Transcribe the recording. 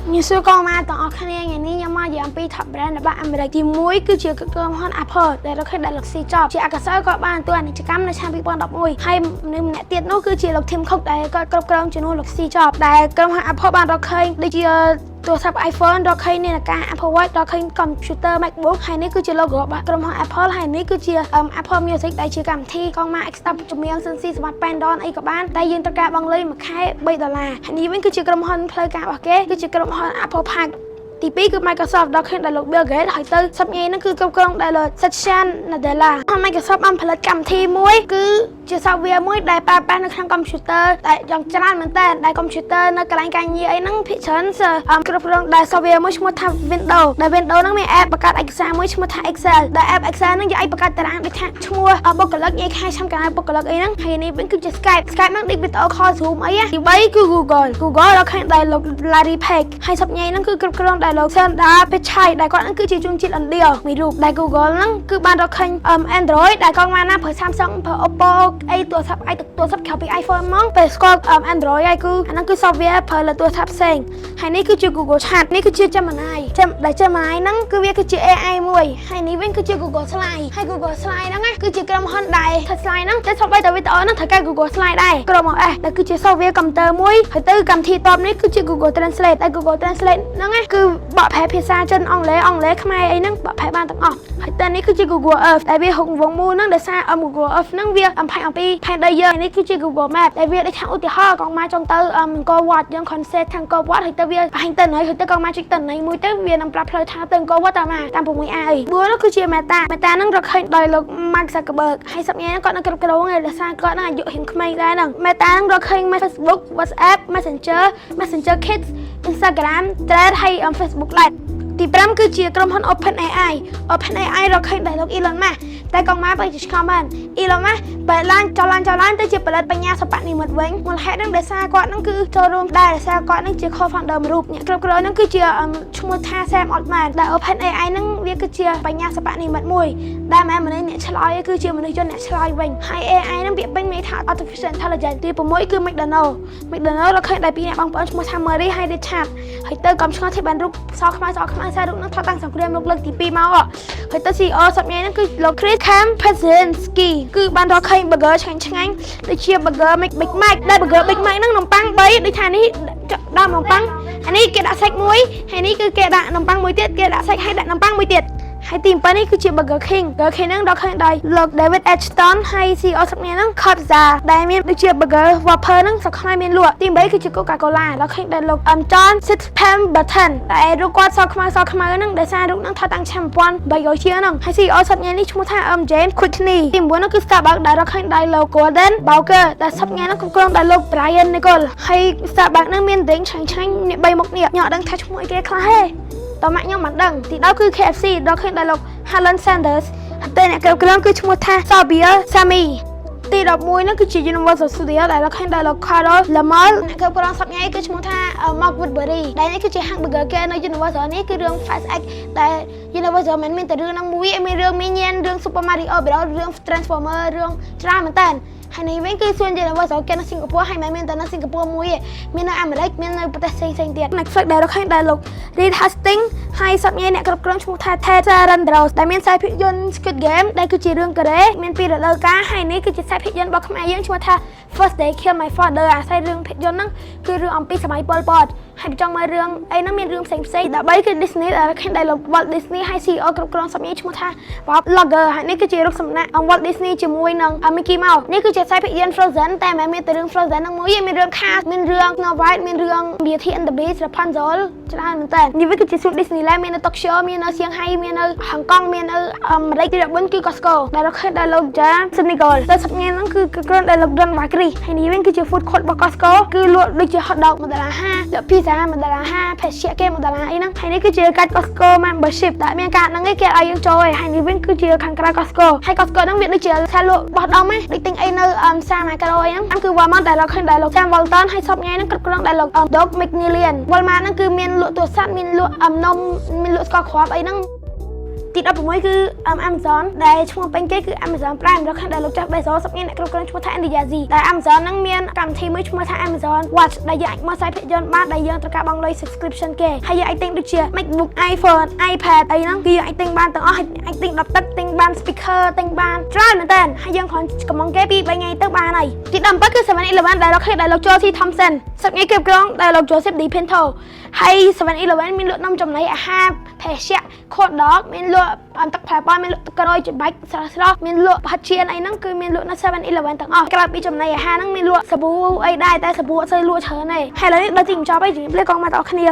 như xưa con mà tao khăn nghe ngày ní nhưng mà giờ bị thập brand là bạn mình thì muối cứ chưa cơm hơn Apple để nó khi đại lực xì chọc chị cả sợi có bạn tôi này chỉ cắm nó sang bị bọn đọc mùi hay nên mẹ tiết nó cứ chỉ lộc thêm không để coi cơm cho nó lực xì chọc để cơm hơn Apple bạn đọc khơi đi chưaตัวซับ iPhone เราเคยเนี่ยการ Apple Watch เราเคยคอมพิวเตอร์ MacBook ให้นี่คือจะโลโก้แบบกรมของ Apple ให้นี่คือจะApple Music ได้ชื่อกรรมที่กองมา Extra จะมีอันซีสมาร์ทแบนด์ดอนไอ้กับบ้านได้ยืนตะการบังเลยมาแค่$3ให้นี่เป็นคือจะกรมของเพลย์การโอเคคือจะกรมของ Apple Parkទី2គឺ Microsoft ដល់ឃើញដែលលោក Bill Gates ហើយទៅសប្តាហ៍ហ្នឹងគឺគ្រប់គ្រងដែលលោក Satya Nadella Microsoft បានផលិតកម្មវិធីមួយគឺជា software មួយដែលប្រើប្រាស់នៅក្នុង computer ដែលយ៉ាងច្រើនមែនតើដែល computer នៅកន្លែងការងារអីហ្នឹងភាគច្រើនគ្រប់គ្រងដែល software មួយឈ្មោះថា Windows ដែល Windows ហ្នឹងមាន app បង្កើតឯកសារមួយឈ្មោះថា Excel ដែល app Excel ហ្នឹងយកឲ្យបង្កើតតារាងដូចថាឈ្មោះបុគ្គលិកញ៉ៃខែឆាំកណ្ដាលបុគ្គលិកអីហ្នឹងហើយនេះវិញគឺជា Skype ហ្នឹងដូច video call Zoom អីទី3គឺ Google ដល់ឃើញដែលលោក Larry Page ហើយសប្តាហ៍ហ្នឹងគឺគ្រប់គ្រងដែលលោក Sundar Pichai ដែលគាត់ហ្នឹងគឺជាជនជាតិឥណ្ឌាមួយរូបដែល Google ហ្នឹងគឺបានរកឃើញ Android ដែលកងមកណាប្រើ Samsung ប្រើ Oppo អីទូរស័ព្ទក្រៅពី iPhone ហ្មងពេលស្គាល់ Android ហើយគឺអាហ្នឹងគឺ software ប្រើលើទូរស័ព្ទផ្សេងហើយនេះគឺជា Google Chat នេះគឺជា Gemini ដែល Gemini ហ្នឹងគឺវាគឺជា AI មួយហើយនេះវិញគឺជា Google Slide ហើយ Google Slide ហ្នឹងគឺជាក្រុមហ៊ុនដែលធ្វើ Slide ហ្នឹងតែស្បៃតែវីដេអូហ្នឹងត្រូវការ Google Slide ដែរក្រុមហ៊ុនដែលគឺជា software កុំព្យូទ័រមួយហើយទៅកម្មវិធីតបនេះគឺជា Google Translate ដែល Google Translate ហ្នឹងគឺបកប្រែភាសាចិនអង់គ្លេសខ្មែរអីហ្នឹងបកប្រែបានទាំងអស់ហើយតែនេះគឺជា Google Earth ដែលវាហុកវងមូលហ្នឹងដោយសារ Google Earth ហ្នឹងវាអំផាញ់អំពីផែនដីយើងនេះគឺជា Google Map ដែលវាដូចថាឧទាហរណ៍កងមកចង់ទៅអង្គរវត្តយើង concept ខាងអង្គរវត្តហើយទៅវាបង្ហាញទៅណៃហើយទៅកងមកជិះទៅណៃមួយទៅវានឹងប្រាប់ផ្លូវថាទៅអង្គរវត្តតាម6A 4នោះគឺជា Meta ហ្នឹងរកឃើញដោយលោក Mark Zuckerberg ហើយសប្តាហ៍ហ្នឹងគាត់នឹងគ្រប់គ្រងហើយដោយសារគាត់នឹងអាយុរៀងក្មេងដែរហ្នឹង Meta ហ្នឹងរកឃើញ Facebook WhatsApp Messenger Kids Instagram Threads ហើយ Facebook Live ទី5គឺជាក្រុមហ៊ុន OpenAI រកឃើញដោយលោក Elon Musk តែកងមកទៅឆ្កល់មែន Elon Musk បែរឡើងចឡើងទៅជាផលិតបញ្ញាសិប្បនិម្មិតវិញមូលហេតុហ្នឹងដោយសារគាត់ហ្នឹងគឺចូលរួមដែរដោយសារគាត់ហ្នឹងជា co-founder មួយរូបអ្នកគ្រប់គ្រងហ្នឹងគឺជាឈ្មោះថា Sam Altman ដែល OpenAI ហ្នឹងវាគឺជាបញ្ញាសិប្បនិម្មិតមួយដែលមិនមែនមនុស្សអ្នកឆ្លើយគឺជាមនុស្សជនអ្នកឆ្លើយវិញហើយ AI ហ្នឹងពាក្យពេញមានថា Artificial Intelligence ទី6គឺ McDonald រកឃើញដោយពីអ្នកបងប្អូនឈ្មោះថា Mary ហើយ Richard ហើយទៅកំឆ្ងល់ទីបានរូបសខ្មែរសាររូបហ្នឹងថតតាំងសង្គ្រាមលោកលើកទី2មកហើយទៅ CEO សប្តាហ៍ហ្នឹងគឺលោក Chris Kempczynski គឺបានរកឃើញ burger ឆ្ងាញ់ដូចជា burger Big Mac ដែល burger Big Mac ហ្នឹងនំប៉័ង3ដូចថានេះដាក់នំប៉័ងអានេះគេដាក់សាច់មួយហើយនេះគឺគេដាក់នំប៉័ងមួយទៀតគេដាក់សាច់ហើយដាក់នំប៉័ងមួយទៀតហើយទី7នេះគឺជា Burger King ហ្នឹងរកឃើញដោយលោក David Ashton ហើយ CEO សប្តាហ៍ហ្នឹង Kotza ដែលមានដូចជា Burger Whopper ហ្នឹងស្រុកខ្មែរមានលក់ទី8គឺជា Coca-Cola រកឃើញដោយលោក John Sitpemberton ដែលរូបគាត់សខ្មៅហ្នឹងដោយសាររូបហ្នឹងថតតាំងឆ្នាំ1300ជាងហ្នឹងហើយ CEO សប្តាហ៍នេះឈ្មោះថា James Quickney ទី9ហ្នឹងគឺ Starbucks ដែលរកឃើញដោយលោក Gordon Bowker ដែលសប្តាហ៍ហ្នឹងគ្រប់គ្រងដោយលោក Brian Niccol ហើយ Starbucks ហ្នឹងមាន drink ឆ្ងាញ់នេះ3មុខនេះញ៉ាំដឹងថាឈ្មោះអីគេខ្លះទេតើម៉ាក់ខ្ញុំមិនដឹងទី10គឺ KFC ដល់ឃើញដោយលោក Alan Sanders តែអ្នកគ្រប់គ្រងគឺឈ្មោះថា Sabir Sami ទី11នោះគឺជា Universal Studios ដែលរកឃើញដោយលោក Carol Lamar អ្នកគ្រប់គ្រងសប្តាហ៍គឺឈ្មោះថា Mark Woodbury ដែលនេះគឺជាហាង Burger គេនៅ Universal នេះគឺរឿង Fast X ដែល Universal មិនមែនតែរឿងហ្នឹងមួយមានរឿងមានញ៉ានរឿង Super Mario Bros រឿង Transformer រឿងច្រើនមែនតើហើយនេះវិញគឺសួន Universal គេនៅសិង្ហបុរីហើយមិនមែនតែនៅសិង្ហបុរីមួយទេមាននៅអាមេរិកមាននៅប្រទេសផ្សេងទៀត Netflix ដែលរកឃើញដោយលោក Reed Hastings ហើយសប្តាហ៍អ្នកគ្រប់គ្រងឈ្មោះថា Ted Sarandos ដែលមានខ្សែភាពយន្ត Squid Game ដែលគឺជារឿងកូរ៉េមាន2រដូវកាលហើយនេះគឺជាខ្សែភាពយន្តរបស់ខ្មែរយើងឈ្មោះថា First Day Kill My Father អាខ្សែរឿងភាពយន្តហ្នឹងគឺរឿងអំពីសម័យប៉ុលពតហើយចង់មើលរឿងអីហ្នឹងមានរឿងផ្សេង13គឺ Disney ដែលរកឃើញដោយលោក Walt Disney ហើយ CEO គ្រប់គ្រងសប្តាហ៍ឈ្មោះថា Bob Iger ហើយនេះគឺជារូបសំណាក Walt Disney ជាមួយនឹង Mickey Mouse នេះគឺជាខ្សែភាពយន្ត Frozen តែមិនមែនតែរឿង Frozen ហ្នឹងមួយមានរឿង Cars មានរឿង Snow White មានរឿង Beauty and the Beast Rapunzel ច្រើនមែនតើនេះវាគឺជាសួន Disneyland មាននៅ Tokyo មាននៅ Shanghai មាននៅ Hong Kong មាននៅអាមេរិកទី14គឺ Costco ដែលរកឃើញដោយលោក Jan Senegal ដែលសប្តាហ៍ហ្នឹងគឺគ្រប់គ្រងដោយលោក Don Bakri ហើយនេះវិញគឺជា food court របស់ Costco គឺលក់ដូចជា hot dog $1.50 លក់ pizza $1.50 ភេសជ្ជៈគេ$1អីហ្នឹងហើយនេះគឺជាកាត Costco membership ដែលមានកាតហ្នឹងឯងគេឲ្យយើងចូលហើយនេះវិញគឺជាខាងក្រៅ Costco ហើយ Costco ហ្នឹងវាដូចជាផ្សារលក់បោះដុំហ៎ដូចទិញអីនៅផ្សារ Macro អីហ្នឹងគឺ Walmart ដែលរកឃើញដោយលោក Sam Walton ហើយសប្តាហ៍ហ្នឹងគ្រប់គ្រងដោយលោក Doug McMillon Walmart ហ្នឹងគឺមានលក់ទូរស័ព្ទមានលក់នំមានលក់ស្ករគ្រាប់អីហ្នឹង ទី ទី16គឺ Amazon ដែលឈ្មោះពេញគេគឺ Amazon Prime ដល់ខាងដែលលោកចាស់ Bezos សុកញ៉ាំអ្នកគ្រប់គ្រងឈ្មោះថា Andy Jassy ដែល Amazon ហ្នឹងមានកម្មវិធីមួយឈ្មោះថា Amazon Watch ដែលយើងអាចមើលខ្សែភាពយន្តបានដែលយើងត្រូវការបង់លុយ subscription គេហើយយើងអាចទិញដូចជា MacBook iPhone iPad អីហ្នឹងគឺយើងអាចទិញបានទាំងអស់ហើយអាចទិញ10ទឹកទិញបាន speaker ទិញបានច្រើនមែនតើហើយយើងគ្រាន់កំងគេ2 3ថ្ងៃទៅបានហើយទី17គឺ 7-Eleven ដែលលោកឃើញដែលលោក Joel T Thompson សុកញ៉ាំគ្រប់គ្រងដែលលោក Joseph D Pinto ហើយ 7-Eleven មានលក់នំចំណីអាហារភេសជ្ជៈ hot dog មានលក់ទឹកផ្លែប៉ោះមានលក់ទឹកក្រូចច្បាច់ស្រស់ៗមានលក់ប្រហិតជៀនអីហ្នឹងគឺមានលក់នៅ 7-Eleven ទាំងអស់ក្រៅពីចំណីអាហារហ្នឹងមានលក់សាប៊ូអីដែរតែសាប៊ូអត់សូវលក់ច្រើនទេហើយឥឡូវនេះដល់ទីបញ្ចប់ហើយជម្រាបលាកងមកដល់អ្នកគ្នា